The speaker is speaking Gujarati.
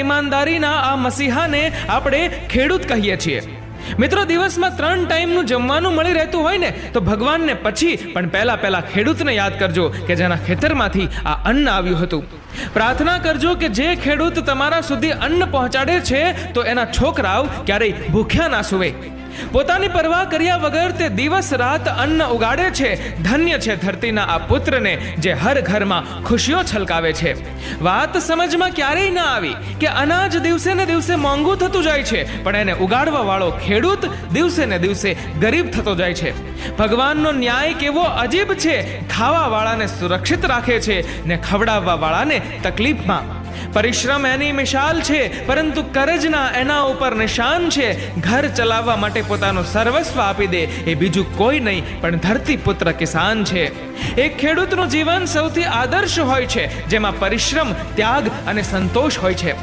ઈમાનદારીના આ મસીહાને આપણે ખેડૂત કહીએ છીએ। મિત્રો, દિવસમાં 3 ટાઈમનું જમવાનું મળી રહેતું હોય ને તો ભગવાનને પછી પણ પહેલા ખેડૂતને યાદ કરજો કે જેના ખેતરમાંથી આ અન્ન આવ્યું હતું। પ્રાર્થના કરજો કે જે ખેડૂત તમારા સુધી અન્ન પહોંચાડે છે તો એના છોકરાઓ ક્યારેય ભૂખ્યા ના સૂવે। પોતાની પરવા કર્યા વગર તે દિવસ રાત અન્ન ઉગાડે છે। ધન્ય છે ધરતીના આ પુત્રને જે હર ઘરમાં ખુશીઓ છલકાવે છે। વાત સમજમાં ક્યારેય ના આવી કે અનાજ દિવસે ને દિવસે મોંઘું થતું જાય છે, પણ એને ઉગાડવા વાળો ખેડૂત દિવસે ને દિવસે ગરીબ થતો જાય છે। ભગવાનનો ન્યાય કેવો અજીબ છે। ખાવા વાળાને સુરક્ષિત રાખે છે ને ખવડાવવા વાળાને તકલીફમાં। પરિશ્રમ એની મિસાલ છે, પરંતુ કરજના એના ઉપર નિશાન છે। ઘર ચલાવવા માટે પોતાનું સર્વસ્વ આપી દે એ બીજું કોઈ નહીં પણ ધરતી પુત્ર કિસાન છે। એક ખેડૂતનું જીવન સૌથી આદર્શ હોય છે, જેમાં પરિશ્રમ, ત્યાગ અને સંતોષ હોય છે।